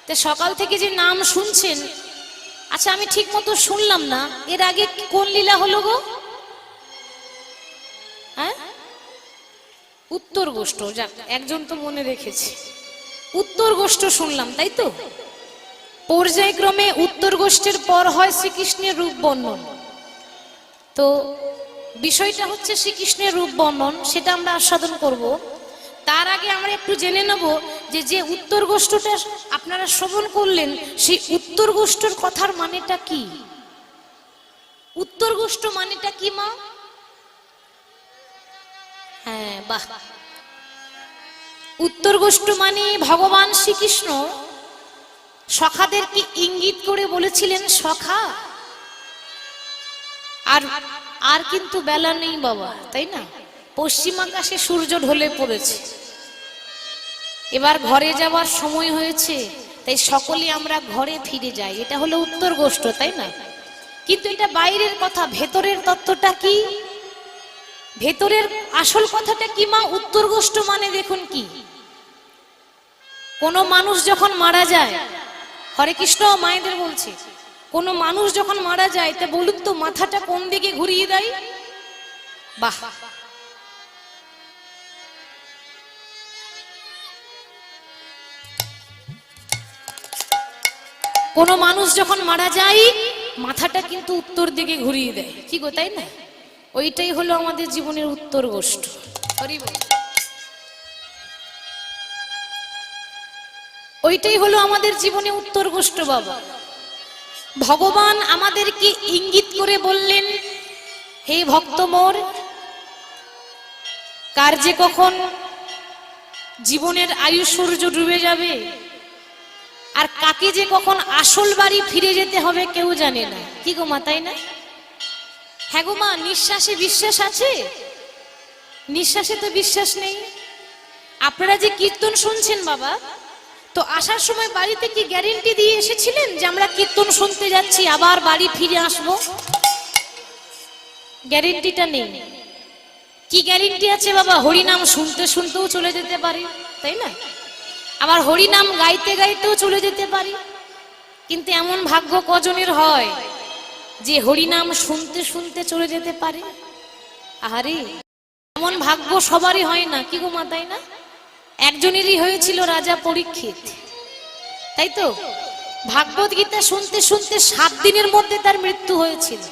তো সকাল থেকে যে নাম শুনছেন, আচ্ছা আমি ঠিক মতো শুনলাম না, এর আগে কোন লীলা হলো গো? হ্যাঁ, উত্তর গোষ্ঠ। যাক, একজন তো মনে রেখেছে, উত্তর গোষ্ঠ শুনলাম, তাই তো? পর্যায়ক্রমে উত্তর গোষ্ঠের পর হয় শ্রীকৃষ্ণের রূপ বর্ণন। তো বিষয়টা হচ্ছে শ্রীকৃষ্ণের রূপ বর্ণন, সেটা আমরা আস্বাদন করব। তার আগে আমরা একটু জেনে নেব যে যে উত্তর গোষ্ঠটা আপনারা শ্রবণ করলেন, সেই উত্তর গোষ্ঠর কথার মানেটা কি? উত্তর গোষ্ঠ মানেটা কি মা? হ্যাঁ, বাহ। উত্তর গোষ্ঠ মানে ভগবান শ্রীকৃষ্ণ সখাদেরকে ইঙ্গিত করে বলেছিলেন, সখা আর আর কিন্তু বেলা নেই বাবা, তাই না? পশ্চিম আকাশে সূর্য ঢলে পড়েছে, এবার ঘরে যাওয়ার সময় হয়েছে, তাই সকলে আমরা ঘরে ফিরে যাই। এটা হলো উত্তর গোষ্ঠ, তাই না? কিন্তু এটা বাইরের কথা, ভেতরের তত্ত্বটা কি? ভেতরের আসল কথাটা কি মা? উত্তর গোষ্ঠ মানে দেখুন কি, কোন মানুষ যখন মারা যায়, হরে কৃষ্ণ মায়েদের বলছে, কোন মানুষ যখন মারা যায় তা বলুন তো মাথাটা কোন দিকে ঘুরিয়ে দেয়? বাহ। কোন মানুষ যখন মারা যায় মাথাটা কিন্তু উত্তর দিকে ঘুরিয়ে দেয়, কি গো, তাই না? ওইটাই হলো আমাদের জীবনের উত্তর গোষ্ঠ। হরি বল। ওইটাই হলো আমাদের জীবনে উত্তর গোষ্ঠ বাবা। ভগবান আমাদেরকে ইঙ্গিত করে বললেন, হে ভক্ত মোর, কার যে কখন জীবনের আয়ু সূর্য ডুবে যাবে, আর কাকে যে কখন আসল বাড়ি ফিরে যেতে হবে কেউ জানে না, কি গো মা, তাই না? হ্যাঁ গো মা, নিঃশ্বাসে বিশ্বাস আছে? নিঃশ্বাসে তো বিশ্বাস নেই। আপনারা যে কীর্তন শুনছেন বাবা, তো আসার সময় বাড়িতে কি গ্যারেন্টি দিয়ে এসেছিলেন যে আমরা কীর্তন শুনতে যাচ্ছি আবার বাড়ি ফিরে আসব? গ্যারেন্টিটা নেই। কি গ্যারেন্টি আছে বাবা? হরিনাম শুনতে শুনতেও চলে যেতে পারি, তাই না? আবার হরিনাম গাইতে গাইতেও চলে যেতে পারি। কিন্তু এমন ভাগ্য কজনের হয় যে হরিনাম শুনতে শুনতে চলে যেতে পারে? আহারে, এমন ভাগ্য সবারই হয় না, কি গো মা, তাই না? একজনেরই হয়েছিল, রাজা পরীক্ষিত, তাই তো? ভাগবত গীতা শুনতে শুনতে 7 দিনের মধ্যে তার মৃত্যু হয়েছিল।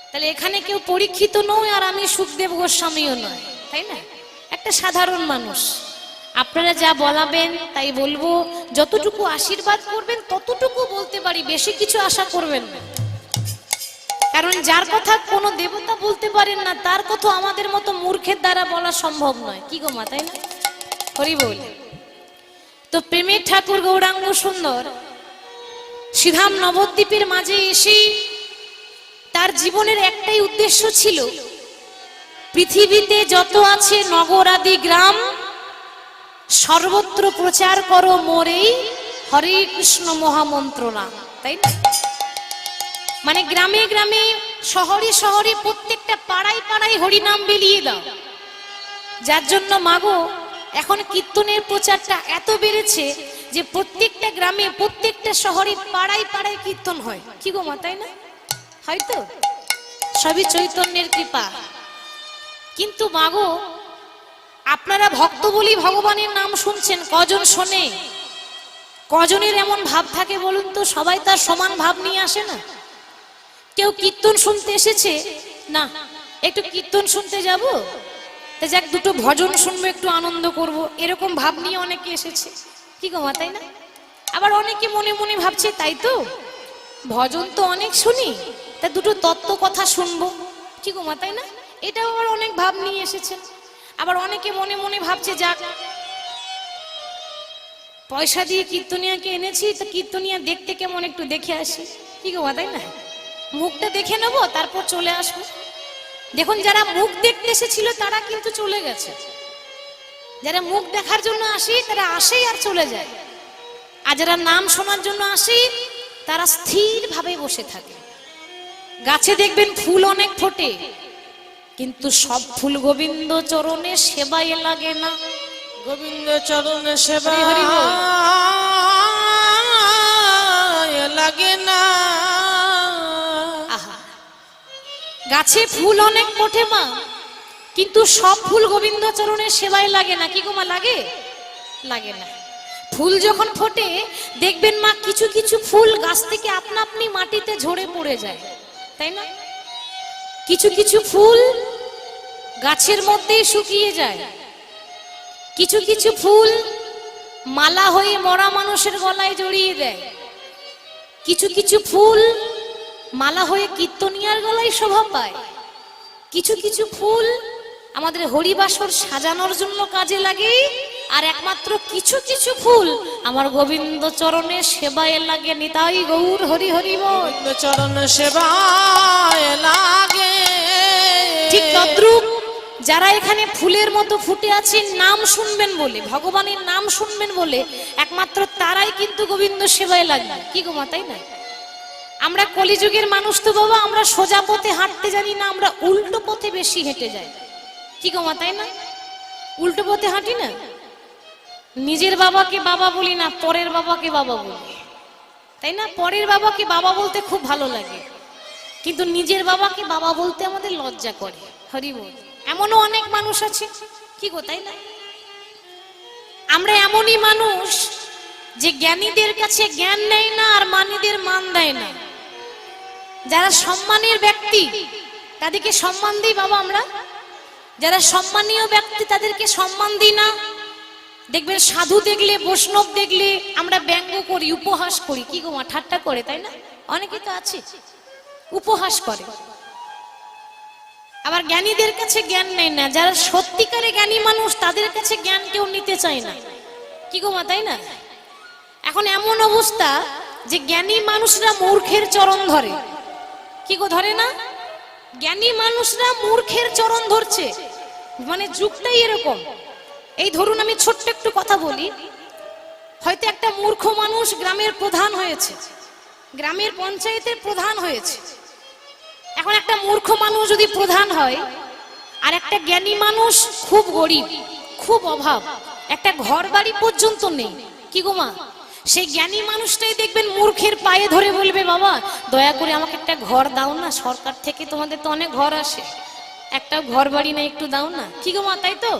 তাহলে এখানে কেউ পরীক্ষিত নয়, আর আমি সুখদেব গোস্বামীও নয়, তাই না? একটা সাধারণ মানুষ। আপনারা যা বলাবেন তাই বলবো, যতটুকু আশীর্বাদ করবেন ততটুকু বলতে পারি, বেশি কিছু আশা করবেন না। কারণ যার কথা কোনো দেবতা বলতে পারেন না, তার কথা আমাদের মতো মূর্খের দ্বারা বলা সম্ভব নয়, কি গো মা, তাই না? হরি বল। তো প্রেমের ঠাকুর গৌরাঙ্গ সুন্দর শ্রীধাম নবদ্বীপের মাঝে এসে তার জীবনের একটাই উদ্দেশ্য ছিল, পৃথিবীতে যত আছে নগর আদি গ্রাম, সর্বত্র প্রচার করো মোরেই হরে কৃষ্ণ মহামন্ত্র নাম, তাই না? মানে গ্রামে গ্রামে, শহরে শহরে, প্রত্যেকটা পাড়ায় পাড়ায় হরিনাম বিলিয়ে দাও। যার জন্য মাগো এখন কীর্তনের প্রচারটা এত বেড়েছে যে প্রত্যেকটা গ্রামে, প্রত্যেকটা শহরে, পাড়ায় পাড়ায় কীর্তন হয়, কি গো মা, তাই না? হয়তো সবই চৈতন্যের কৃপা। কিন্তু মাগো, আপনারা ভক্ত বলি ভগবানের নাম শুনছেন, কজন শোনে? কজনের এমন ভাব থাকে বলুন তো? সবাই তার সমান ভাব নিয়ে আসে না। কেউ কীর্তন শুনতে এসেছে, না একটু কীর্তন শুনতে যাব, তা যাক দুটো ভজন শুনবো, একটু আনন্দ করব, এরকম ভাব নিয়ে অনেকে এসেছে, কি গো মা, তাই না? আবার অনেকে মনে মনে ভাবছে, তাই তো ভজন তো অনেক শুনি, তা দুটো তত্ত্ব কথা শুনবো, কি গো মা, তাই না? এটাও আবার অনেক ভাব নিয়ে এসেছেন। আবার অনেকে মনে মনে ভাবছে, যাক পয়সা দিয়ে কীর্তনিয়াকে এনেছি, তো কীর্তনিয়া দেখতে কেমন একটু দেখে আসি, কি গো মা, তাই না? মুখটা দেখে নেবো, তারপর চলে আসবো। দেখুন, যারা মুখ দেখতে এসেছিল তারা কিন্তু চলে গেছে। যারা মুখ দেখার জন্য আসে তারা আসেই আর চলে যায়, আর যারা নাম শোনার জন্য আসে তারা স্থির ভাবে বসে থাকে। গাছে দেখবেন ফুল অনেক ফোটে, কিন্তু সব ফুল গোবিন্দ চরণে সেবায় লাগে না। গোবিন্দ চরণে সেবা, হরি হরি বল। লাগে না। আহা, গাছে ফুল অনেক ফোটে মা, কিন্তু সব ফুল গোবিন্দ চরণের সেবায় লাগে না। কি গো মা, লাগে? লাগে না। ফুল যখন ফোটে দেখবেন মা, কিছু কিছু ফুল গাছ থেকে আপনা আপনি মাটিতে ঝরে পড়ে যায়, তাই না? কিছু কিছু ফুল গাছের মধ্যেই শুকিয়ে যায়, কিছু কিছু ফুল মালা হয়ে মরা মানুষের গলায় জড়িয়ে দেয়, কিছু কিছু ফুল মালা হয়ে কীর্তনিয়ার গলায় শোভা পায়, কিছু কিছু ফুল আমাদের হরিবাসর সাজানোর জন্য কাজে লাগে, আর একমাত্র কিছু কিছু ফুল আমার গোবিন্দ চরণের সেবায় লাগে। নিতাই গৌর হরি হরি বল। গোবিন্দ চরণ সেবায় লাগে। ঠিক তদ্রূপ যারা এখানে ফুলের মতো ফুটে আছে নাম শুনবেন বলে, ভগবানের নাম শুনবেন বলে, একমাত্র তারাই কিন্তু গোবিন্দ সেবায় লাগবে। কি গো মা, তাই না? আমরা কলিযুগের মানুষ তো বাবা, আমরা সোজা পথে হাঁটতে জানি না, আমরা উল্টো পথে বেশি হেঁটে যাই। কি গো মা, তাই না? উল্টো পথে হাঁটি না, নিজের বাবাকে বাবা বলি না, পরের বাবাকে বাবা বলি, তাই না? পরের বাবাকে বাবা বলতে খুব ভালো লাগে, কিন্তু নিজের বাবাকে বাবা বলতে আমাদের লজ্জা করে। হরি বল। এমনও অনেক মানুষ আছে, কি গো, তাই না? আমরা এমনই মানুষ যে জ্ঞানীদের কাছে জ্ঞান নেয় না, আর মানীদের মান দেয় না। যারা সম্মানের ব্যক্তি তাদেরকে সম্মান দিই বাবা আমরা, যারা সম্মানীয় ব্যক্তি তাদেরকে সম্মান দিই না। দেখবেন সাধু দেখলে, বৈষ্ণব দেখলে আমরা ব্যঙ্গ করি, উপহাস করি। কি গো মা, ঠাট্টা করে, তাই না? অনেকে তো আছে উপহাস করে। আবার জ্ঞানীদের কাছে জ্ঞান নেয় না, যারা সত্যিকারে জ্ঞানী মানুষ তাদের কাছে জ্ঞান কেউ নিতে চায় না। কি গো মা, তাই না? এখন এমন অবস্থা যে জ্ঞানী মানুষরা মূর্খের চরণ ধরে। কি গো, ধরে না? জ্ঞানী মানুষরা মূর্খের চরণ ধরছে, মানে যুগটাই এরকম। এই ধরুন, আমি ছোট্ট একটু কথা বলি। হয়তো একটা মূর্খ মানুষ গ্রামের প্রধান হয়েছে, গ্রামের পঞ্চায়েতের প্রধান হয়েছে। এখন একটা মূর্খ মানুষ যদি প্রধান হয়, আর একটা জ্ঞানী মানুষ খুব গরিব, খুব অভাব, একটা ঘর বাড়ি পর্যন্ত নেই, কি গো মা, সেই জ্ঞানী মানুষটাই দেখবেন মূর্খের পায়ে ধরে বলবে, বাবা দয়া করে আমাকে একটা ঘর দাও না, সরকার থেকে তোমাদের তো অনেক ঘর আসে, একটা ঘর বাড়ি না একটু দাও না। কি গো মা, তাই তো?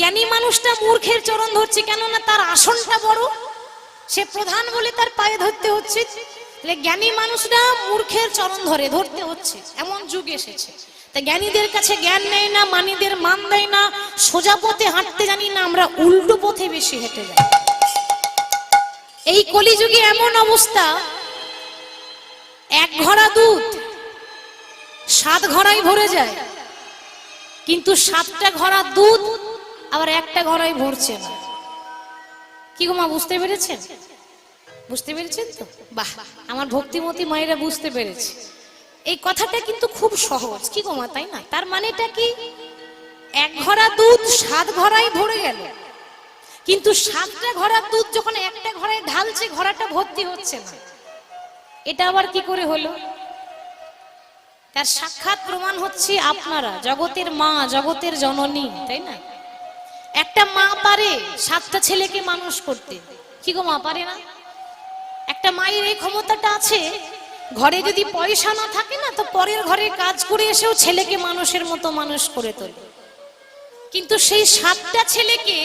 জ্ঞানী মানুষটা মূর্খের চরণ ধরছে, কেননা তার আসনটা বড়, সে প্রধান বলে তার পায়ে ধরতে হচ্ছে। জ্ঞানী মানুষরা মূর্খের চরণ ধরতে হচ্ছে, এমন যুগ এসেছে। তাই জ্ঞানীদের কাছে জ্ঞান নেয় না, মানীদের মান দেয় না, সোজা পথে হাঁটতে জানি না, আমরা উল্টো পথে বেশি হেঁটে যাই। এই কলিযুগে এমন অবস্থা, এক ঘড়া দুধ 7 ঘড়াই ভরে যায়, কিন্তু 7টা ঘড়া দুধ আবার একটা ঘড়াই ভরছে না। কি গো মা, বুঝতে পেরেছেন? বুঝতে পেরেছেন তো? বাহ, আমার ভক্তিমতী মায়েরা বুঝতে পেরেছে। এই কথাটা কিন্তু খুব সহজ। কি গো মা, তাই না? তার মানেটা কি? এক ঘড়া দুধ 7 ঘড়াই ভরে গেল, কিন্তু 7টা ঘড়া দুধ যখন একটা ঘড়ায় ঢালছে, ঘড়াটা ভর্তি হচ্ছে না। এটা আবার কি করে হলো? তার সাক্ষাৎ প্রমাণ হচ্ছে আপনারা, জগতের মা, জগতের জননী, তাই না? একটা মা পারে 7টা ছেলেকে মানুষ করতে। কি গো মা, পারে না? একটা মায়ের এই ক্ষমতাটা আছে, ঘরে যদি পয়সা না থাকে না, তো পরের ঘরে কাজ করে এসেও ছেলেকে মানুষের মতো মানুষ করে তোলে। কিন্তু সেই 7টা ছেলেকে,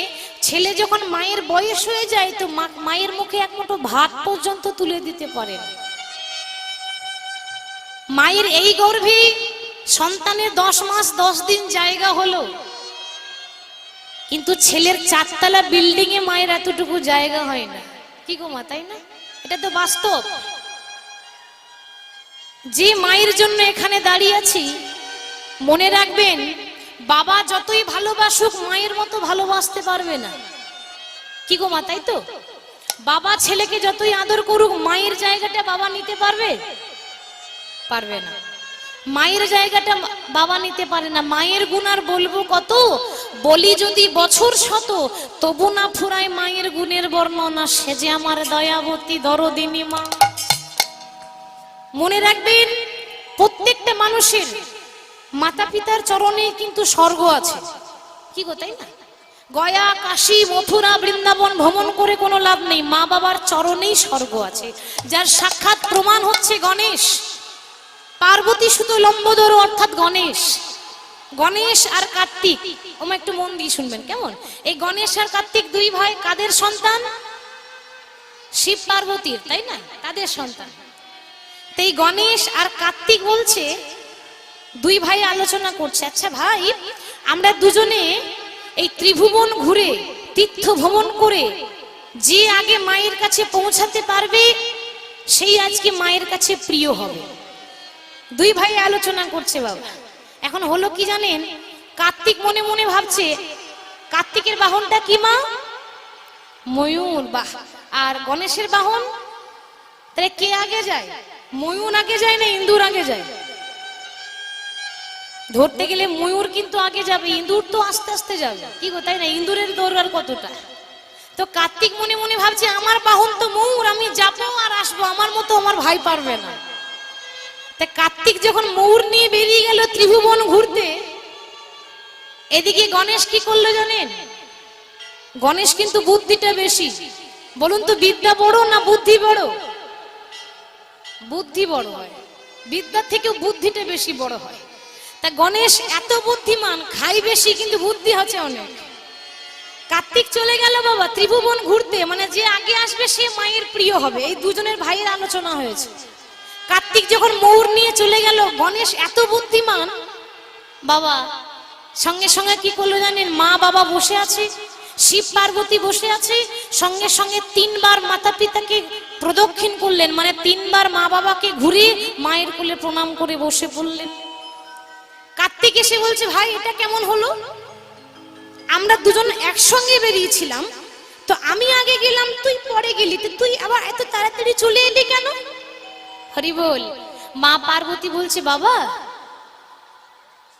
ছেলে যখন মায়ের বয়স হয়ে যায়, তো মায়ের মুখে এক মুঠো ভাত পর্যন্ত তুলে দিতে পারে না। মায়ের এই গর্ভে সন্তানের 10 মাস 10 দিন জায়গা হলো, কিন্তু ছেলের 4তলা বিল্ডিং এ মায়ের এতটুকু জায়গা হয় না। কি গো মা, তাই না? এটা তো বাস্তব। যে মায়ের জন্য এখানে দাঁড়িয়ে আছি, মনে রাখবেন, বাবা যতই ভালোবাসুক মায়ের মতো ভালোবাসতে পারবে না। কি গো মা, তাই তো? বাবা ছেলেকে যতই আদর করুক, মায়ের জায়গাটা বাবা নিতে পারবে? পারবে না। মায়ের জায়গাটা বাবা নিতে পারে না। মায়ের গুণ আর বলবো কত, বলি যদি বছর শত, তবু না ফুরায় মায়ের গুণের বর্ণনা। সে যে আমার দয়াবতী দরদিনী মা। মনে রাখবেন, প্রত্যেকটা মানুষের মাতা পিতার চরণে কিন্তু স্বর্গ আছে। কি গো, তাই না? গয়া, কাশী, মথুরা, বৃন্দাবন ভ্রমণ করে কোনো লাভ নেই, মা বাবার চরণেই স্বর্গ আছে, যার সাক্ষাৎ প্রমাণ হচ্ছে গণেশ। পার্বতী শুধু লম্বোদর অর্থাৎ গণেশ। গণেশ আর কার্তিক, ওমা একটু মন দিয়ে শুনবেন কেমন? এই গণেশ আর কার্তিক দুই ভাই কাদের সন্তান? শিব পার্বতীর, তাই না? তাদের সন্তান। তো এই গণেশ আর কার্তিক বলছে, দুই ভাই আলোচনা করছে, আচ্ছা ভাই, আমরা দুজনে এই ত্রিভুবন ঘুরে তীর্থ ভ্রমণ করে যে আগে মায়ের কাছে পৌঁছাতে পারবে সেই আজকে মায়ের কাছে প্রিয় হবে। দুই ভাই আলোচনা করছে বাবা। এখন হলো কি জানেন, কার্তিক মনে মনে ভাবছে, কার্তিকের বাহনটা কি মা? ময়ূর। বাহ। আর গণেশের বাহন? তাহলে কে আগে যায়? ময়ূর আগে যায় না ইন্দুর আগে যায়? ধরতে গেলে ময়ূর কিন্তু আগে যাবে, ইন্দুর তো আস্তে আস্তে যাবে, কি গো তাই না? ইন্দুরের দৌড়ার কতটা। তো কার্তিক মনে মনে ভাবছে, আমার বাহন তো ময়ূর, আমি যাবো আর আসবো, আমার মতো আমার ভাই পারবে না। তা কার্তিক যখন ময়ূর নিয়ে বেরিয়ে গেল ত্রিভুবন ঘুরতে, এদিকে গণেশ কি করলো জানেন? গণেশ কিন্তু বুদ্ধিটা বেশি। বলুন তো, বিদ্যা বড় না বুদ্ধি বড়? বুদ্ধি বড় হয়, বিদ্যার থেকেও বুদ্ধিটা বেশি বড় হয়। তা গণেশ এত বুদ্ধিমান, খাই বেশি কিন্তু বুদ্ধি হচ্ছে অনেক। কার্তিক চলে গেল বাবা ত্রিভুবন ঘুরতে, মানে যে আগে আসবে সে মায়ের প্রিয় হবে, এই দুজনের ভাইয়ের আলোচনা হয়েছে। কার্তিক যখন ময়ূর নিয়ে চলে গেল, গণেশ এত বুদ্ধিমান বাবা, সঙ্গে সঙ্গে কি করলো জানেন? মা বাবা বসে আছে, শিব পার্বতী বসে আছে, সঙ্গে সঙ্গে তিনবার মাতা পিতাকে প্রদক্ষিণ করলেন, মানে তিনবার মা বাবাকে ঘুরে মায়ের কোলে প্রণাম করে বসে পড়লেন। কার্তিক এসে বলছে, ভাই এটা কেমন হলো? আমরা দুজন একসঙ্গে বেরিয়েছিলাম, তো আমি আগে গেলাম, তুই পরে গেলি, তো তুই আবার এত তাড়াতাড়ি চলে এলি কেন? হরি বল। মা পার্বতী বলছে, বাবা,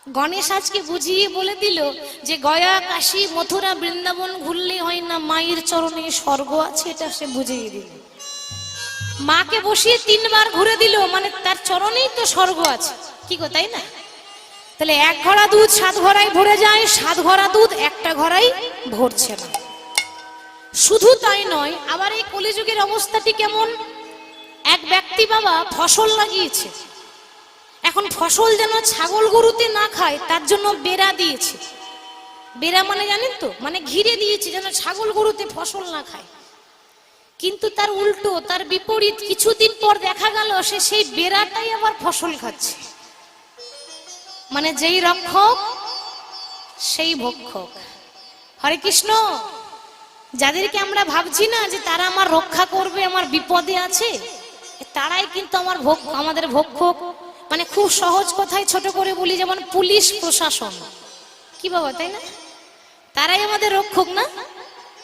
গণেশ আজকে বুঝিয়ে বলে দিল যে গয়া, কাশী, মথুরা, বৃন্দাবন ঘুরলে হয় না, মায়ের চরণে স্বর্গ আছে, এটা সে বুঝিয়ে দিল। মাকে বসিয়ে তিনবার ঘুরে দিল, মানে তার চরণেই তো স্বর্গ আছে, কি গো তাই না? তাহলে এক ঘড়া দুধ 7 ঘড়ায় ভরে যায়, 7 ঘড়া দুধ একটা ঘড়াই ভরছে না। শুধু তাই নয়, আবার এই কলিযুগের অবস্থাটি কেমন? এক ব্যক্তি বাবা ফসল লাগিয়েছে, এখন ফসল যেন ছাগল গরুতে না খায় তার জন্য বেড়া দিয়েছে। বেড়া মানে জানেন তো, মানে ঘিরে দিয়েছে যেন ছাগল গরুতে ফসল না খায়। কিন্তু তার উল্টো, তার বিপরীত, কিছুদিন পর দেখা গেল সে সেই বেড়াটাই আবার ফসল খাচ্ছে। মানে যেই রক্ষক সেই ভক্ষক। হরে কৃষ্ণ। যাদেরকে আমরা ভাবছি না যে তারা আমার রক্ষা করবে, আমার বিপদে আছে, তারাই কিন্তু আমাদের ভক্ষক। মানে খুব সহজ কথায় ছোট করে বলি, যেমন পুলিশ প্রশাসন, কি বাবা তাই না? তারাই আমাদের রক্ষক না,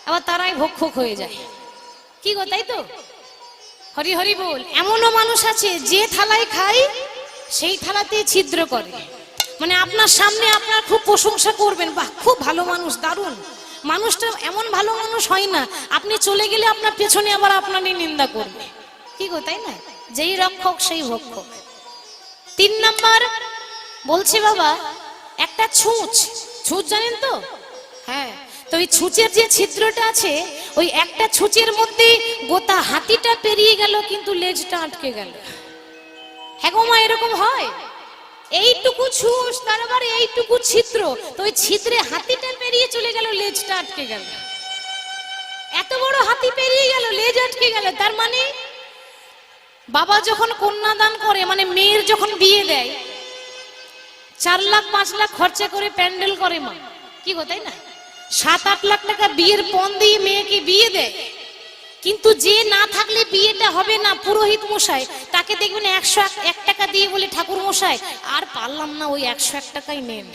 আবার তারাই ভক্ষক হয়ে যায়, কি গো তাই তো? হরি হরি বল। এমনও মানুষ আছে যে থালায় খায় সেই থালাতে ছিদ্র করে, মানে আপনার সামনে আপনার খুব প্রশংসা করবেন, বাহ খুব ভালো মানুষ, দারুণ মানুষটা, এমন ভালো মানুষ হয় না, আপনি চলে গেলে আপনার পেছনে আবার আপনারই নিন্দা করবে, কি গো তাই না? যেই রক্ষক সেই ভক্ষক। 3 নাম্বার বলছে বাবা, একটা ছুঁচ জানেন তো? হ্যাঁ, তো ওই ছুঁচের যে ছিদ্রটা আছে, ওই একটা ছুঁচের মধ্যে গোটা হাতিটা পেরিয়ে গেল, কিন্তু লেজটা আটকে গেল। হ্যাঁ গো মা, এরকম হয়। এইটুকু ছুঁচ, তার আবার এইটুকু ছিদ্র, তো ওই ছিদ্রে হাতিটা পেরিয়ে চলে গেল, লেজটা আটকে গেল। এত বড় হাতি পেরিয়ে গেল, লেজ আটকে গেল। তার মানে বাবা যখন কন্যাদান করে, মানে মেয়ের যখন বিয়ে দেয়, 4 লাখ 5 লাখ খরচা করে প্যান্ডেল করে মা, কি গো তাই না? 7-8 লাখ টাকা বিয়ের পণ দিয়ে মেয়েকে বিয়ে দেয়, কিন্তু যে না থাকলে বিয়েটা হবে না, পুরোহিত মশাই, তাকে দেখবেন 101 টাকা দিয়ে বলে, ঠাকুর মশাই আর পারলাম না, ওই 101 টাকাই নেন,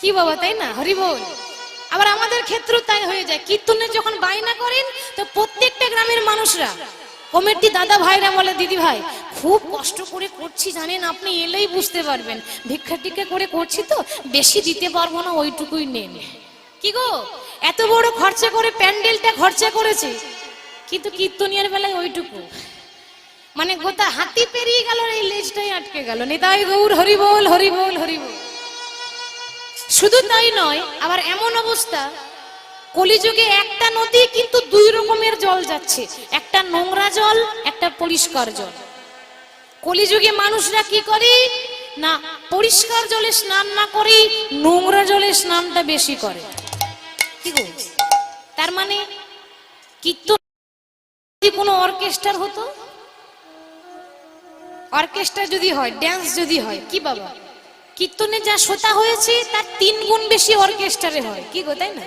কি বাবা তাই না? হরি বল। আবার আমাদের ক্ষেত্রে তাই হয়ে যায়, কীর্তনে যখন বায়না করেন, তো প্রত্যেকটা গ্রামের মানুষরা, কমিটি দাদা ভাইরা বলে, দিদি ভাই খুব কষ্ট করে করছি জানেন, আপনি এলেই বুঝতে পারবেন, ভিক্ষা টিক্ষা করে করছি তো, বেশি দিতে পারবো না, ওইটুকুই নেন। কি গো, এত বড় খরচা করে প্যান্ডেলটা খরচা করেছে, কিন্তু কীর্তনিয়ার বেলায় ওইটুকু, মানে গোটা হাতি পেরিয়ে গেল, এই লেজটাই আটকে গেল। নিতাই গৌর হরি বল, হরি বল, হরি বল। শুধু তাই নয়, আবার এমন অবস্থা, কলিযুগে একটা নদী কিন্তু দুই রকমের জল যাচ্ছে, একটা নোংরা জল, একটা পরিষ্কার জল। কলিযুগে মানুষরা কি করে না, পরিষ্কার জলে স্নান না করে নোংরা জলে স্নানটা বেশি করে। কি গো, তার মানে কীর্তন যদি কোনো অর্কেস্ট্রার হতো, অর্কেস্ট্রা যদি হয়, ড্যান্স যদি হয়, কি বাবা, কীর্তনে যা শ্রোতা হয়েছে তার 3 গুণ বেশি অর্কেস্ট্রারে হয়। কি গো, তাই না?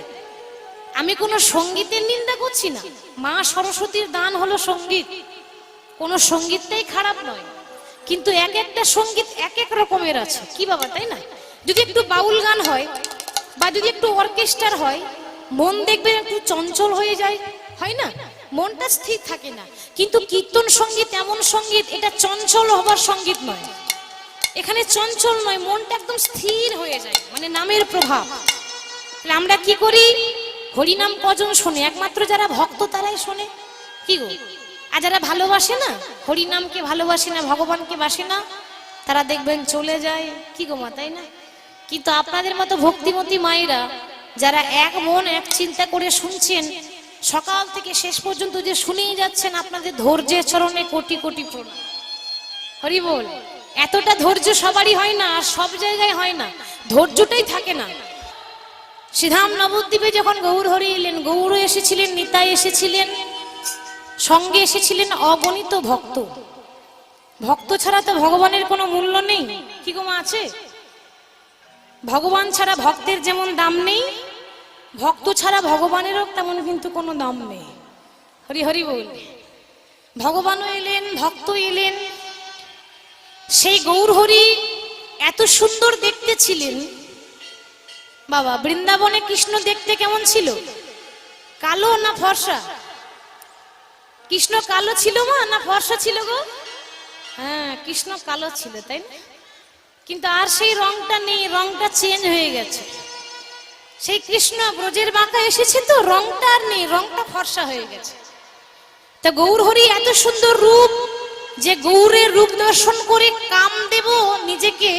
আমি কোনো সঙ্গীতের নিন্দা করছি না, মা সরস্বতীর দান হলো সঙ্গীত, কোনো সঙ্গীতটাই খারাপ নয়, কিন্তু এক একটা সঙ্গীত এক এক রকমের আছে। কি বাবা, তাই না? যদি একটু বাউল গান হয় বা যদি একটু অর্কেস্ট্রার হয়, মন দেখবেন একটু চঞ্চল হয়ে যায়, হয় না? মনটা স্থির থাকে না। কিন্তু কীর্তন সঙ্গীত এমন সঙ্গীত, এটা চঞ্চল হবার সঙ্গীত নয়, এখানে চঞ্চল নয়, মনটা একদম স্থির হয়ে যায়, মানে নামের প্রভাব। আমরা কি করি, হরিনাম কজন শোনে? একমাত্র যারা ভক্ত তারাই শোনে। কি গো, আর যারা ভালোবাসে না, হরিনামকে ভালোবাসে না, ভগবানকে বাসে না, তারা দেখবেন চলে যায়। কি গো মা, তাই না? কিন্তু আপনাদের মতো ভক্তিমতী মায়েরা যারা এক মন এক চিন্তা করে শুনছেন, সকাল থেকে শেষ পর্যন্ত যে শুনেই যাচ্ছেন, আপনাদের ধৈর্যের চরণে কোটি কোটি প্রণাম। হরি বল। এতটা ধৈর্য সবারই হয় না, আর সব জায়গায় হয় না, ধৈর্যটাই থাকে না। শ্রীধাম নবদ্বীপে যখন গৌর হরি এলেন, গৌর এসেছিলেন, নিতাই এসেছিলেন, সঙ্গে এসেছিলেন অগণিত ভক্ত। ভক্ত ছাড়া তো ভগবানের কোনো মূল্য নেই। কি গো মা, আছে? ভগবান ছাড়া ভক্তের যেমন দাম নেই, ভক্ত ছাড়া ভগবানেরও তেমন কিন্তু কোনো দাম নেই। হরি হরি বল। ভগবানও এলেন, ভক্ত এলেন। সেই গৌর হরি এত সুন্দর দেখতে ছিলেন বাবা। বৃন্দাবনে কৃষ্ণ দেখতে কেমন ছিল? কালো না ফর্সা? কৃষ্ণ কালো ছিল মা, না ফর্সা ছিল গো? হ্যাঁ, কৃষ্ণ কালো ছিল, তাই না? কিন্তু আর সেই রংটা নেই, রংটা চেঞ্জ হয়ে গেছে। সেই কৃষ্ণ ব্রজের বাঁকা এসেছে তো রংটা আর নেই, রংটা ফর্সা হয়ে গেছে। তা গৌর হরি এত সুন্দর রূপ, যে গৌরের রূপ দর্শন করে কামদেব নিজেকে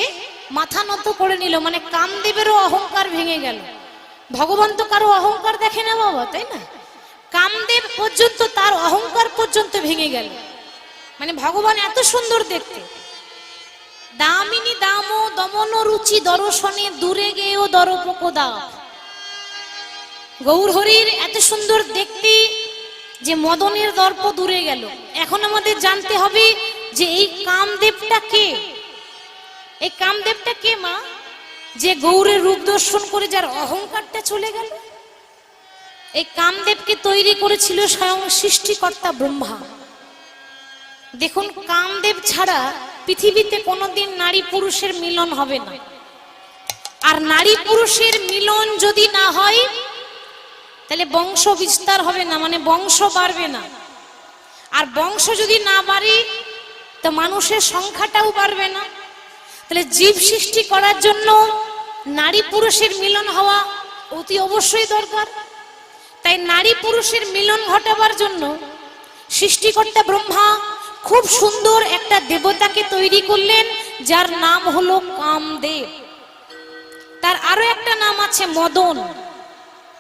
মাথা নত করে নিল, মানে কামদেবেরও অহংকার ভেঙে গেল। ভগবান তো কারো অহংকার দেখে না বাবা, তাই না? কামদেব পর্যন্ত, তার অহংকার পর্যন্ত ভেঙে গেল। মানে ভগবান এত সুন্দর দেখতে। দামিনী দাম দমন রুচি দর্শনে দূরে গেও দরপকদা। গৌর হরির এত সুন্দর দেখতে যে মদনের দর্প দূরে গেল। এখন আমাদের জানতে হবে যে এই কামদেবটা কে? এই কামদেবটা কে মা? যে গৌরের রূপ দর্শন করে যার অহংকারটা চলে গেল। এই কামদেবকে তৈরি করেছিল স্বয়ং সৃষ্টিকর্তা ব্রহ্মা। দেখুন, কামদেব ছাড়া পৃথিবীতে কোনোদিন নারী পুরুষের মিলন হবে না। আর নারী পুরুষের মিলন যদি না হয়, তাহলে বংশ বিস্তার হবে না, মানে বংশ বাড়বে না। আর বংশ যদি না বাড়ে, তো মানুষের সংখ্যাটাও বাড়বে না। তাহলে জীব সৃষ্টি করার জন্য নারী পুরুষের মিলন হওয়া অতি অবশ্যই দরকার। তাই নারী পুরুষের মিলন ঘটাবার জন্য সৃষ্টিকর্তা ব্রহ্মা খুব সুন্দর একটা দেবতাকে তৈরি করলেন, যার নাম হলো কামদেব। তার আরো একটা নাম আছে মদন।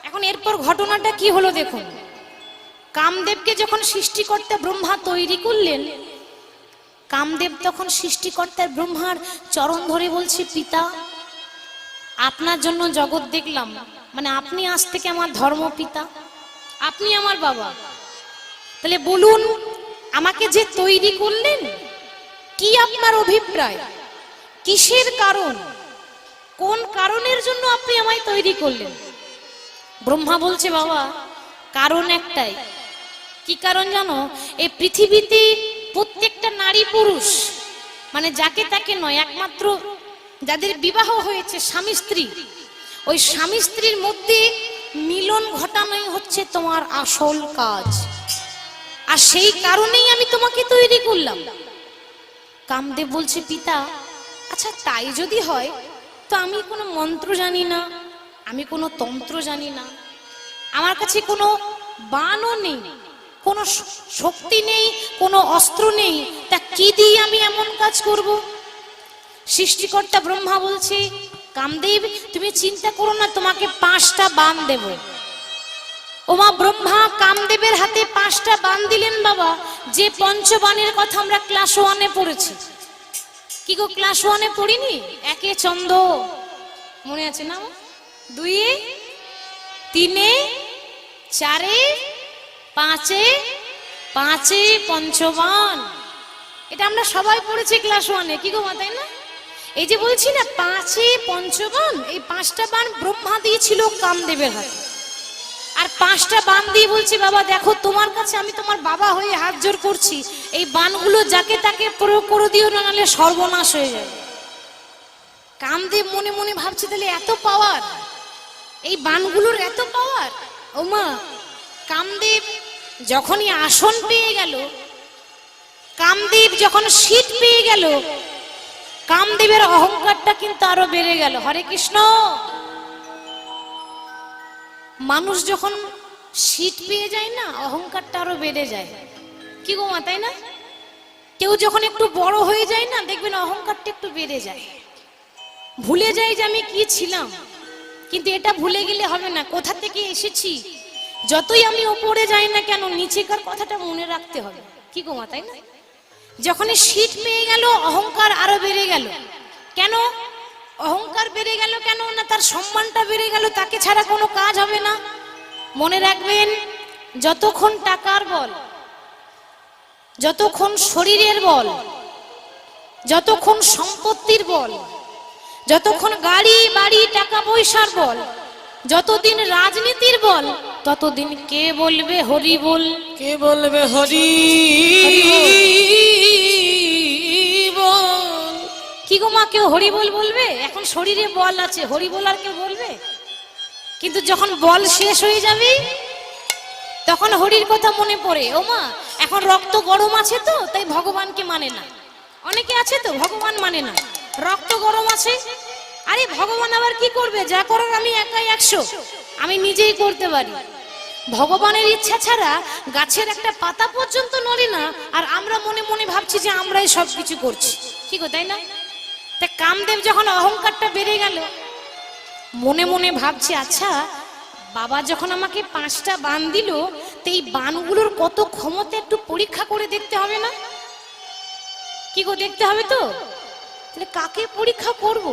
এখন এরপর ঘটনাটা কি হলো দেখুন। কামদেবকে যখন সৃষ্টিকর্তা ব্রহ্মা তৈরি করলেন, কামদেব তখন সৃষ্টিকর্তার ব্রহ্মার চরণ ধরে বলছে, পিতা, আপনার জন্য জগৎ দেখলাম, মানে আপনি আজ থেকে আমার ধর্ম পিতা, আপনি আমার বাবা। তাহলে বলুন, আমাকে যে তৈরি করলেন, কি আপনার অভিপ্রায়? কিসের কারণ? কোন কারণের জন্য আপনি আমায় তৈরি করলেন? ব্রহ্মা বলছে, বাবা, কারণ একটাই। কি কারণ জানো? এই পৃথিবীতে প্রত্যেকটা নারী পুরুষ, মানে যাকে তাকে নয়, একমাত্র যাদের বিবাহ হয়েছে স্বামী স্ত্রী, ওই স্বামী স্ত্রীর মধ্যে মিলন ঘটানোই হচ্ছে তোমার আসল কাজ। আর সেই কারণেই আমি তোমাকে তৈরি করলাম। কামদেব বলছে, পিতা, আচ্ছা তাই যদি হয়, তো আমি কোনো মন্ত্র জানি না, আমি কোনো তন্ত্র জানি না, আমার কাছে কোনো বাণও নেই, কোনো শক্তি নেই, কোনো অস্ত্র নেই, তা কি দিয়ে আমি এমন কাজ করব? সৃষ্টিকর্তা ব্রহ্মা বলছে, কামদেব, তুমি চিন্তা করো না, তোমাকে 5টা বাণ দেব। ওমা ব্রহ্মা কামদেবের হাতে 5টা বাণ দিলেন বাবা, যে পঞ্চবাণের কথা আমরা ক্লাস 1-এ পড়েছি। কি গো ক্লাস 1-এ পড়িনি? 1-এ চন্দ্র মনে আছে না, 2-এ 3-এ 4-এ 5-এ 5-এ পঞ্চবাণ। এটা আমরা সবাই পড়েছি ক্লাস 1-এ। কি গো মা, তাই না? এই যে বলছি না 5-এ পঞ্চবাণ, এই 5টা বাণ ব্রহ্মা দিয়েছিল কামদেবের হাতে। আর 5টা বাণ দিয়ে বলছি বাবা দেখো তোমার কাছে আমি তোমার বাবা হয়ে হাত জোড় করছি, এই বাণগুলো যাকে তাকে প্রয়োগ করে দিও না, নাহলে সর্বনাশ হয়ে যাবে। কামদেব মনে মনে ভাবছে তাহলে এত পাওয়ার, এই বাণগুলোর এত পাওয়ার। ওমা কামদেব যখনই আসন পেয়ে গেল, কামদেব যখন সিট পেয়ে গেল, কামদেবের অহংকারটা কিন্তু আরো বেড়ে গেল। হরে কৃষ্ণ। মানুষ যখন সিট পেয়ে যায় না, অহংকারটা আরো বেড়ে যায়। কি গো মা, তাই না? কেউ যখন একটু বড় হয়ে যায় না, দেখবেন অহংকারটা একটু বেড়ে যায়, ভুলে যায় যে আমি কি ছিলাম। কিন্তু এটা ভুলে গেলে হবে না, কোথা থেকে এসেছি। যতই আমি ওপরে যাই না কেন, নিচেকার কথাটা মনে রাখতে হবে। কি গো মা, তাই না? যখনই সিট পেয়ে গেল, অহংকার আরো বেড়ে গেল। কেন অহংকার বেড়ে গেল? কেন না তার সম্মানটা বেড়ে গেল, তাকে ছাড়া কোনো কাজ হবে না। মনে রাখবেন, যতক্ষণ টাকার বল, যতক্ষণ শরীরের বল, যতক্ষণ সম্পত্তির বল, যতক্ষণ গাড়ি বাড়ি টাকা পয়সার বল, যতদিন রাজনীতির বল, ততদিন কে বলবে হরি বল? কে বলবে হরি বল? কি গো মা, কেউ হরি বল বলবে? এখন শরীরে বল আছে, হরি বল আর কেউ বলবে? কিন্তু যখন বল শেষ হয়ে যাবে, তখন হরির কথা মনে পড়ে। ও মা, এখন রক্ত গরম আছে তো, তাই ভগবানকে মানে না। অনেকে আছে তো ভগবান মানে না, রক্ত গরম আছে। আরে ভগবান আবার কি করবে? যা করার আমি একাই 100, আমি নিজেই করতে পারি। ভগবানের ইচ্ছা ছাড়া গাছের একটা পাতা পর্যন্ত নড়ে না, আর আমরা মনে মনে ভাবছি যে আমরাই সবকিছু করছি। কি গো, তাই না? তা কামদেব যখন অহংকারটা বেড়ে গেল, মনে মনে ভাবছি আচ্ছা বাবা যখন আমাকে 5টা বাণ দিল, তো এই বাণগুলোর কত ক্ষমতা একটু পরীক্ষা করে দেখতে হবে না? কি গো, দেখতে হবে তো। তাহলে কাকে পরীক্ষা করব?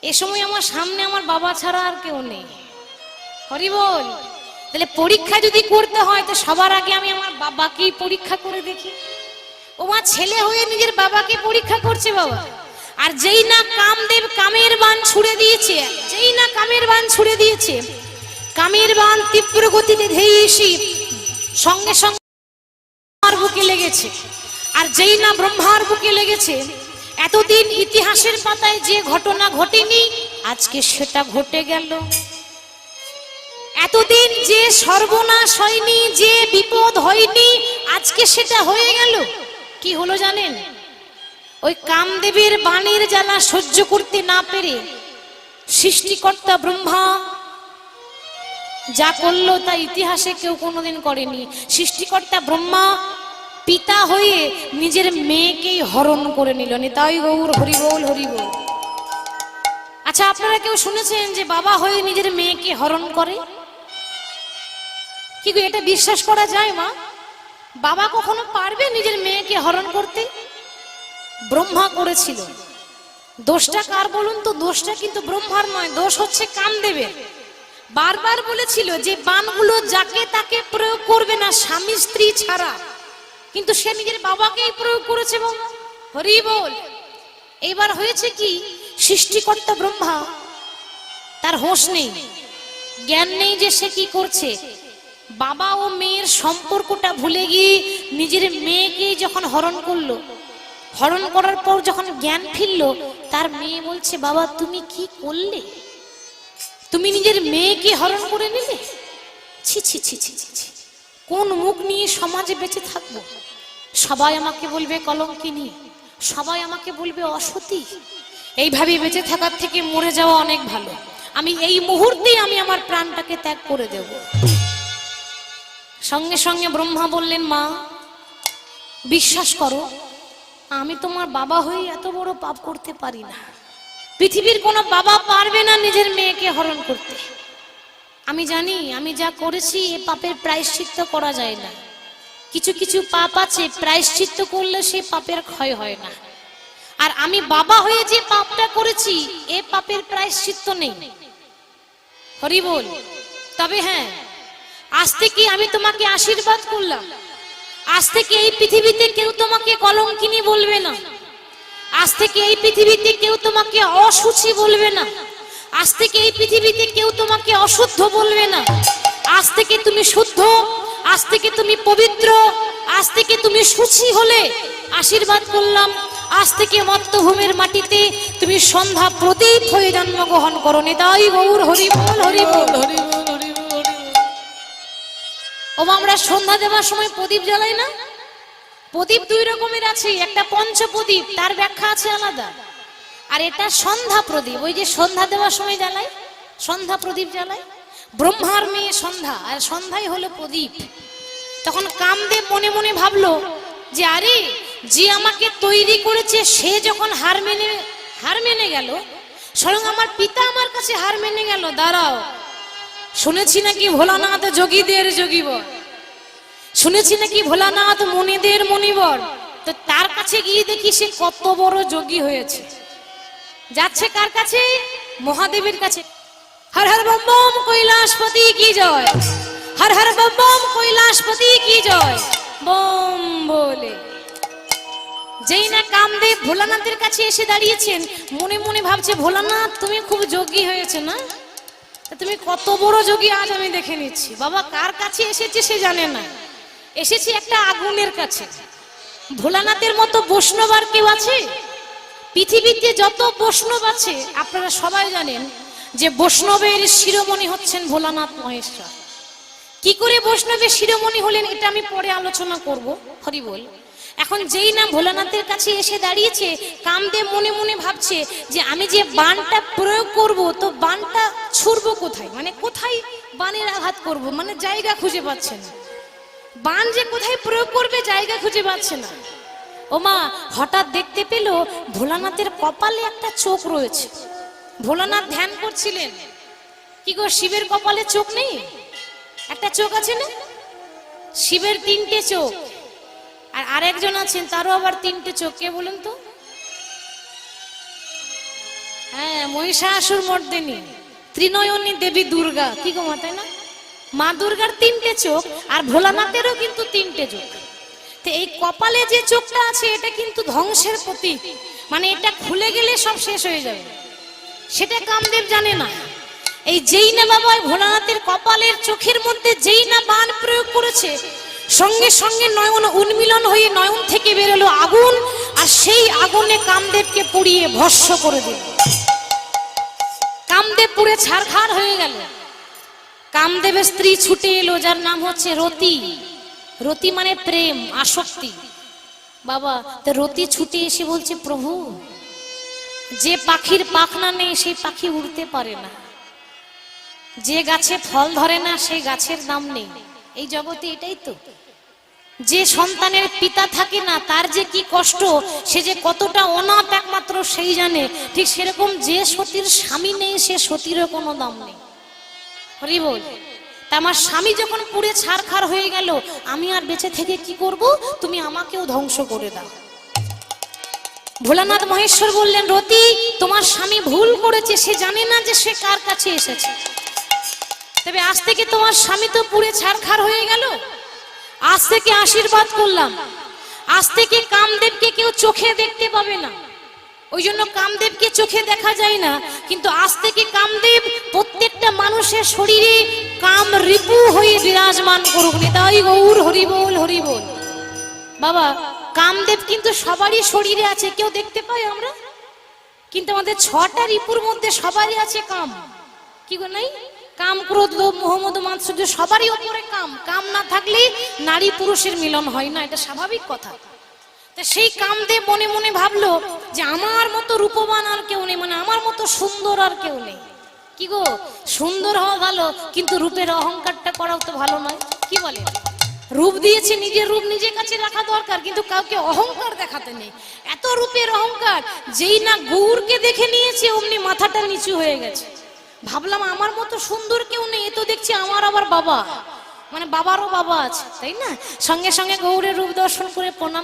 এ সময় আমার সামনে আমার বাবা ছাড়া আর কেউ নেই। হরি বল। তাহলে পরীক্ষা যদি করতে হয়, তো সবার আগে আমি আমার বাবাকেই পরীক্ষা করে দেখি। ও মা, ছেলে হয়ে নিজের বাবাকে পরীক্ষা করছে বাবা। আর যেই না কামদেব কামের বাণ ছুড়ে দিয়েছে, যেই না কামের বাণ ছুড়ে দিয়েছে, কামের বাণ তীব্র গতিতে ধেয়ে এসে সঙ্গে সঙ্গে ব্রহ্মার বুকে লেগেছে। আর যেই না ব্রহ্মার বুকে লেগেছে, এতদিন ইতিহাসের পাতায় যে ঘটনা ঘটেনি, আজকে সেটা ঘটে গেল। এতদিন যে সর্বনাশ হয়নি, যে বিপদ হয়নি, আজকে সেটা হয়ে গেল। কি হলো জানেন? ওই কামদেবের বাণীর জ্বালা সহ্য করতে না পেরে সৃষ্টিকর্তা ব্রহ্মা যা করলো তা ইতিহাসে কেউ কোনোদিন করেনি। সৃষ্টিকর্তা ব্রহ্মা পিতা হয়ে নিজের মেয়েকেই হরণ করে নিল। নিতাই গৌর হরি বল, হরি বল। আচ্ছা, আপনারা কেউ শুনেছেন যে বাবা হয়ে নিজের মেয়েকে হরণ করে? কি এটা বিশ্বাস করা যায় মা? বাবা কখনো পারবে নিজের মেয়েকে হরণ করতে? ব্রহ্মা করেছিল। দোষটা কার বলুন তো? দোষটা কিন্তু ব্রহ্মার নয়, দোষ হচ্ছে কামদেবের। বারবার বলেছিল যে বাণগুলো যাকে তাকে প্রয়োগ করবে না, স্বামী স্ত্রী ছাড়া। কিন্তু সে নিজের বাবাকেই প্রয়োগ করেছে বাবা। হরি বল। এইবার হয়েছে কি, সৃষ্টিকর্তা ব্রহ্মা তার হোশ নেই, জ্ঞান নেই যে সে কি করছে। বাবা ও মেয়ের সম্পর্কটা ভুলে গিয়ে নিজের মেয়েকে যখন হরণ করলো, হরণ করার পর যখন জ্ঞান ফিরলো, তার মেয়ে বলছে বাবা তুমি কি করলে? তুমি নিজের মেয়েকে হরণ করে নিলে? ছি ছি ছি ছি ছি, কোন মুখ নিয়ে সমাজে বেঁচে থাকবো? সবাই আমাকে বলবে কলঙ্কিনী, সবাই আমাকে বলবে অসতী। এইভাবে বেঁচে থাকার থেকে মরে যাওয়া অনেক ভালো। আমি এই মুহূর্তেই আমি আমার প্রাণটাকে ত্যাগ করে দেব। সঙ্গে সঙ্গে ব্রহ্মা বললেন মা বিশ্বাস করো, আমি তোমার বাবা হয়ে এত বড় পাপ করতে পারি না। পৃথিবীর কোনো বাবা পারবে না নিজের মেয়েকে হরণ করতে। আমি জানি আমি যা করেছি এ পাপের প্রায়শ্চিত্ত করা যায় না। কিছু কিছু পাপ আছে প্রায়শ্চিত্ত করলে সে পাপের ক্ষয় হয় না। আর আমি বাবা হয়ে যে পাপটা করেছি এ পাপের প্রায়শ্চিত্ত নেই। হরি বল। তবে হ্যাঁ, আজ থেকে আমি তোমাকে আশীর্বাদ করলাম, আজ থেকে এই পৃথিবীতে কেউ তোমাকে কলঙ্কিনী বলবে না, আজ থেকে এই পৃথিবীতে কেউ তোমাকে অসুচি বলবে না, আজ থেকে এই পৃথিবীতে কেউ তোমাকে অশুদ্ধ বলবে না। আজ থেকে তুমি শুদ্ধ, আজ থেকে তুমি পবিত্র, আজ থেকে তুমি শুচি হলে আশীর্বাদ করলাম। আজ থেকে মর্তভূমির মাটিতে তুমি সন্ধ্যা প্রদীপ হয়ে জন্মগ্রহণ করো। নিতাই গৌর হরি বল, হরি বল, হরি বল, হরি বল। ও আমরা সন্ধ্যা দেওয়ার সময় প্রদীপ জ্বালাই না? প্রদীপ দুই রকমের আছে, একটা পঞ্চ প্রদীপ, তার ব্যাখ্যা আছে আলাদা, আর এটা সন্ধ্যা প্রদীপ, ওই যে সন্ধ্যা দেওয়ার সময় জ্বালাই, সন্ধ্যা প্রদীপ জ্বালাই। ব্রহ্মার মেয়ে সন্ধ্যা, আর সন্ধ্যাই হলো প্রদীপ। তখন কামদেব মনে মনে ভাবলো যে আরে, যে আমাকে তৈরি করেছে সে যখন হার মেনে গেল, স্বয়ং আমার পিতা আমার কাছে হার মেনে গেল, দাঁড়াও, শুনেছি নাকি ভোলানাথ যোগীদের যোগীবর, শুনেছি নাকি ভোলানাথ মুনিদের মুনিবর, তো তার কাছে গিয়ে দেখি সে কত বড় যোগী হয়েছে। যাচ্ছে কার কাছে? মহাদেবের কাছে। হর হর বম বম কৈলাসপতি কি জয়, হর হর বম বম কৈলাসপতি কি জয়, বম বলে। যেই না কামদেব ভোলানাথের কাছে এসে দাঁড়িয়েছেন, মনে মনে ভাবছে ভোলানাথ তুমি খুব যোগী হয়েছে না, তুমি কত বড় যোগী আজ আমি দেখে নিচ্ছি। বাবা কার কাছে এসেছে সে জানে না, এসেছি একটা আগুনের কাছে। ভোলানাথের মতো বৈষ্ণব আর কেউ আছে? পৃথিবীতে যত বৈষ্ণব আছে আপনারা সবাই জানেন যে বৈষ্ণবের শিরোমণি হচ্ছেন ভোলানাথ মহেশ্বর। কি করে বৈষ্ণবের শিরোমণি হলেন এটা আমি পরে আলোচনা করব। হরি বল। এখন যেই না ভোলানাথের কাছে এসে দাঁড়িয়েছে, কামদেব মনে মনে ভাবছে যে আমি যে বাণটা প্রয়োগ করব, তো বাণটা ছুড়বো কোথায়, মানে কোথায় বাণের আঘাত করব, মানে জায়গা খুঁজে পাচ্ছে না। বাণ যে কোথায় প্রয়োগ করবে জায়গা খুঁজে পাচ্ছে না। ও মা হঠাৎ দেখতে পেল ভোলানাথের কপালে একটা চোখ রয়েছে। ভোলানাথ ধ্যান করছিলেন, কি গো শিবের কপালে চোখ নেই? একটা চোখ আছে না? শিবের তিনটে চোখ, আর আরেকজন আছেন তারও আবার তিনটে চোখ। কে বলেন তো? হ্যাঁ, মহিষাসুর মর্দিনী ত্রিনয়নী দেবী দুর্গা। কি গো মা, তাই না? মা দুর্গার তিনটে চোখ, আর ভোলানাথেরও কিন্তু তিনটে চোখ। তো এই কপালে যে চোখটা আছে এটা কিন্তু ধ্বংসের প্রতীক, মানে এটা খুলে গেলে সব শেষ হয়ে যাবে। সেটা কামদেব জানে না। এই যেই না বাবা ভোলানাথের কপালের চোখের মধ্যে যেই না বাণ প্রয়োগ করেছে, সঙ্গে সঙ্গে নয়ন উন্মিলন হয়ে নয়ন থেকে বেরোলো আগুন, আর সেই আগুনে কামদেবকে পুড়িয়ে ভস্ম করে দিল। কামদেব পুড়ে ছারখার হয়ে গেল। কামদেবের স্ত্রী ছুটে এলো, যার নাম হচ্ছে রতি। রতি মানে প্রেম, আসক্তি। বাবা তো রতি ছুটে এসে বলছে, প্রভু যে পাখির পাখনা নেই সেই পাখি উড়তে পারে না, যে গাছে ফল ধরে না সেই গাছের দাম নেই। এই জগতে এটাই তো। যে সন্তানের পিতা থাকে না তার যে কি কষ্ট, সে যে কতটা অনাথ একমাত্র সেই জানে। ঠিক সেরকম যে সতীর স্বামী নেই সে সতীরও কোনো দাম নেই। হরি বল। তা আমার স্বামী যখন পুড়ে ছারখার হয়ে গেল, আমি আর বেঁচে থেকে কি করব? তুমি আমাকেও ধ্বংস করে দাও। ভোলানাথ মহেশ্বর বললেন, রতি তোমার স্বামী ভুল করেছে, সে জানে না যে সে কার কাছে এসেছে। তবে আজ থেকে তোমার স্বামী তো পুড়ে ছারখার হয়ে গেল, আজ থেকে আশীর্বাদ করলাম, আজ থেকে কামদেবকে কেউ চোখে দেখতে পাবে না। ওই জন্য কামদেবকে চোখে দেখা যায় না, কিন্তু আজ থেকে কামদেব প্রত্যেকটা মানুষের শরীরে কাম রিপু হয়ে বিরাজমান করুক। নিতাই গৌর হরি বল, হরি বল। বাবা কামদেব কিন্তু সবারই শরীরে আছে, কেউ দেখতে পাই আমরা, কিন্তু আমাদের 6টা রিপুর মধ্যে সবারই আছে কাম। কি গো নাই? কাম, ক্রোধ, লোভ, মোহ, মদ, মাৎসর্য সবারই উপরে কাম। কাম না থাকলে নারী পুরুষের মিলন হয় না, এটা স্বাভাবিক কথা। তো সেই কামদেব মনে মনে ভাবলো যে আমার মতো রূপবান আর কেউ নেই, মানে আমার মতো সুন্দর আর কেউ নেই। কি গো, সুন্দর হওয়া ভালো, কিন্তু রূপের অহংকারটা করাও তো ভালো নয়। কি বলে? রূপ দিয়েছে, নিজের রূপ নিজের কাছে রাখা দরকার, কিন্তু কাউকে অহংকার দেখাতে নেই। এত রূপের অহংকার, যেই না গৌরকে দেখে নিয়েছে অমনি মাথাটা নিচু হয়ে গেছে। ভাবলাম আমার মতো সুন্দর কেউ নেই, এ তো দেখছি আমার আবার বাবা, মানে বাবারও বাবা আছে, তাই না? সঙ্গে সঙ্গে গৌরের রূপ দর্শন করে প্রণাম